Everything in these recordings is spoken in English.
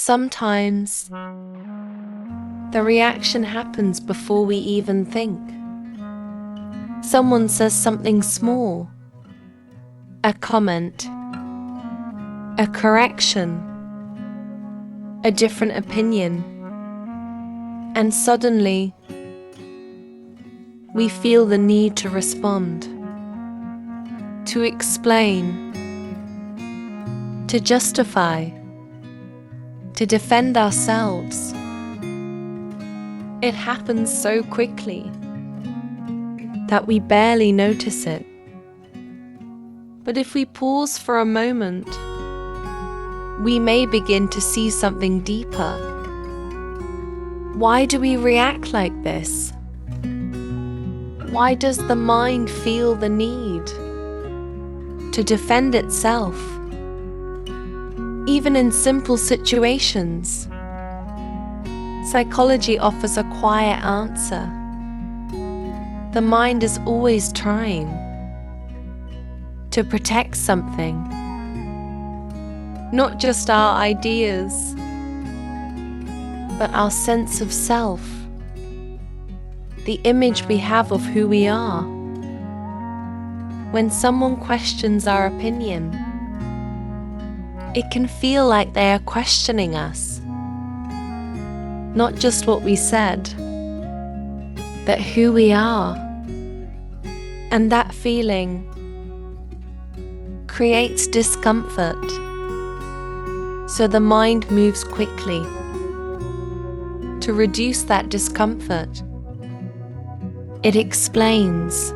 Sometimes the reaction happens before we even think. Someone says something small, a comment, a correction, a different opinion, and suddenly we feel the need to respond, to explain, to justify, to defend ourselves. It happens so quickly that we barely notice it. But if we pause for a moment, we may begin to see something deeper. Why do we react like this? Why does the mind feel the need to defend itself? Even in simple situations, psychology offers a quiet answer. The mind is always trying to protect something, not just our ideas, but our sense of self, the image we have of who we are. When someone questions our opinion, it can feel like they are questioning us, not just what we said, but who we are. And that feeling creates discomfort. So the mind moves quickly to reduce that discomfort. It explains,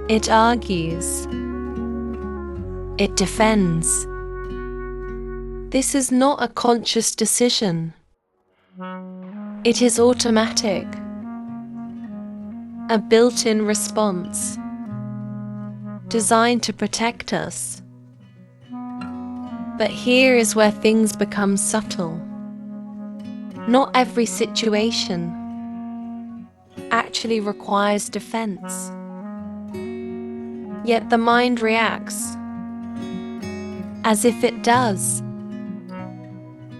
it argues, it defends. This is not a conscious decision. It is automatic, a built-in response designed to protect us. But here is where things become subtle. Not every situation actually requires defense. Yet the mind reacts as if it does.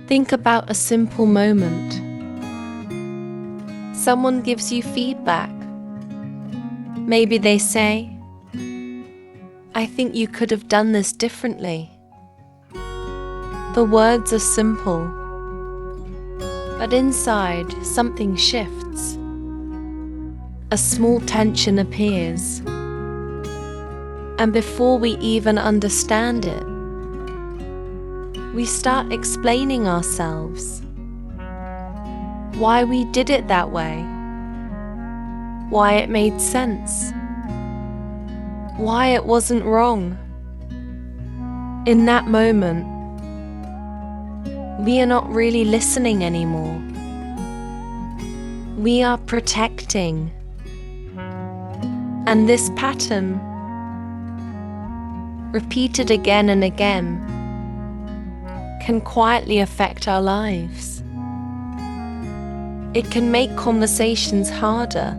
Think about a simple moment. Someone gives you feedback. Maybe they say, "I think you could have done this differently." The words are simple, but inside something shifts. A small tension appears, and before we even understand it, we start explaining ourselves, why we did it that way, why it made sense, why it wasn't wrong. In that moment, we are not really listening anymore. We are protecting. And this pattern, repeated again and again, can quietly affect our lives. It can make conversations harder.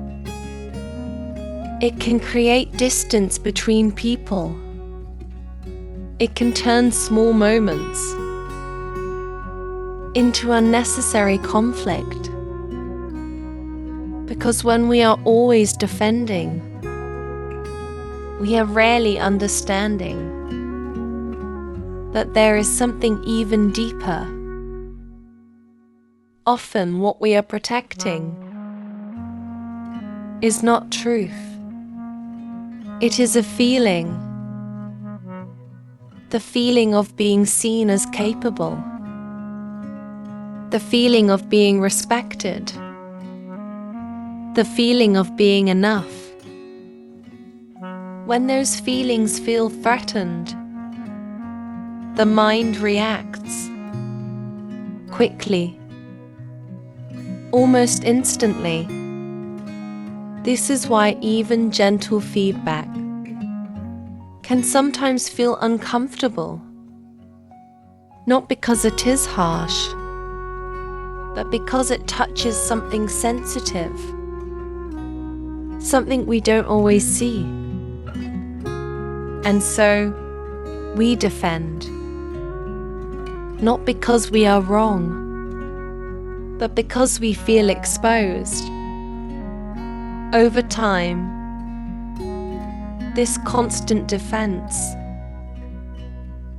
It can create distance between people. It can turn small moments into unnecessary conflict. Because when we are always defending, we are rarely understanding that there is something even deeper. Often what we are protecting is not truth. It is a feeling. The feeling of being seen as capable. The feeling of being respected. The feeling of being enough. When those feelings feel threatened, the mind reacts quickly, almost instantly. This is why even gentle feedback can sometimes feel uncomfortable, not because it is harsh, but because it touches something sensitive, something we don't always see. And so, we defend. not because we are wrong, but because we feel exposed. Over time, this constant defense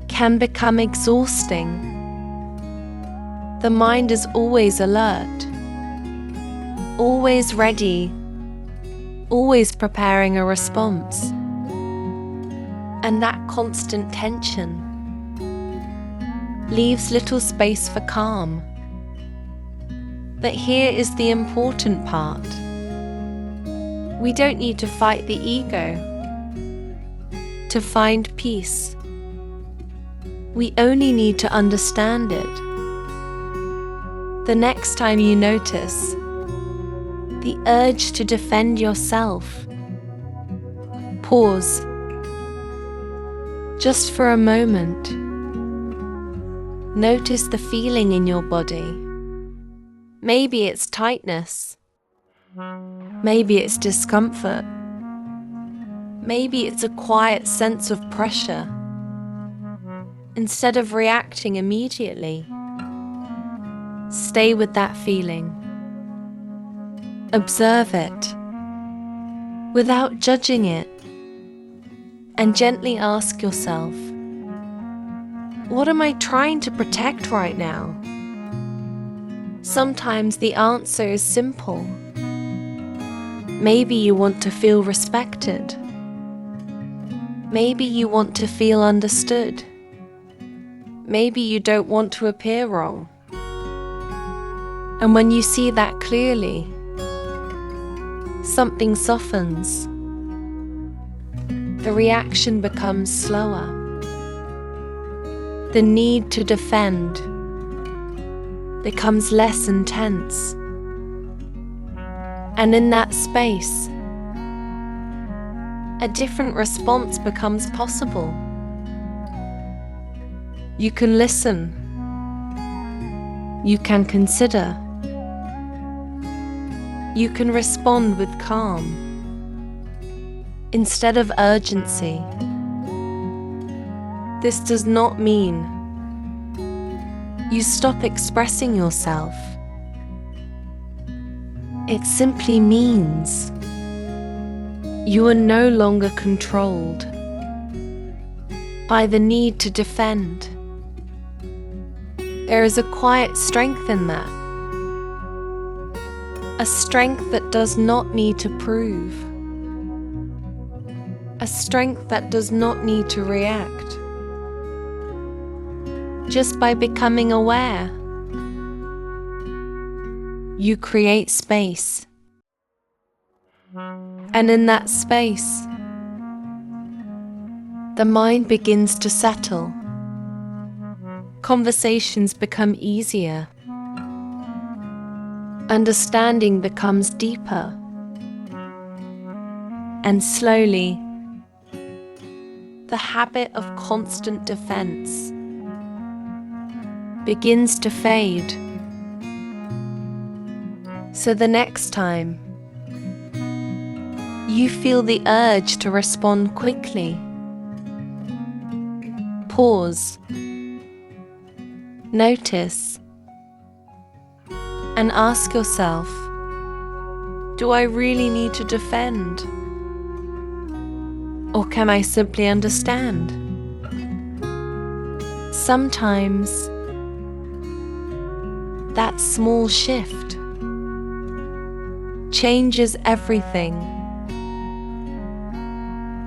can become exhausting. The mind is always alert, always ready, always preparing a response. And that constant tension leaves little space for calm. But here is the important part. We don't need to fight the ego to find peace. We only need to understand it. The next time you notice the urge to defend yourself, pause just for a moment. Notice the feeling in your body. Maybe it's tightness. Maybe it's discomfort. Maybe it's a quiet sense of pressure. Instead of reacting immediately, stay with that feeling. Observe it without judging it, and gently ask yourself, what am I trying to protect right now? Sometimes the answer is simple. Maybe you want to feel respected. Maybe you want to feel understood. Maybe you don't want to appear wrong. And when you see that clearly, something softens. The reaction becomes slower. The need to defend becomes less intense. And in that space, a different response becomes possible. You can listen. You can consider. You can respond with calm instead of urgency. This does not mean you stop expressing yourself. It simply means you are no longer controlled by the need to defend. There is a quiet strength in that. A strength that does not need to prove. A strength that does not need to react. Just by becoming aware, you create space. And in that space, the mind begins to settle. Conversations become easier. Understanding becomes deeper. And slowly, the habit of constant defense begins to fade. So the next time you feel the urge to respond quickly, pause, notice, and ask yourself, do I really need to defend? Or can I simply understand? Sometimes that small shift changes everything.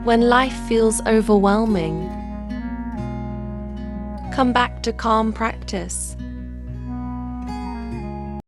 When life feels overwhelming, come back to calm practice.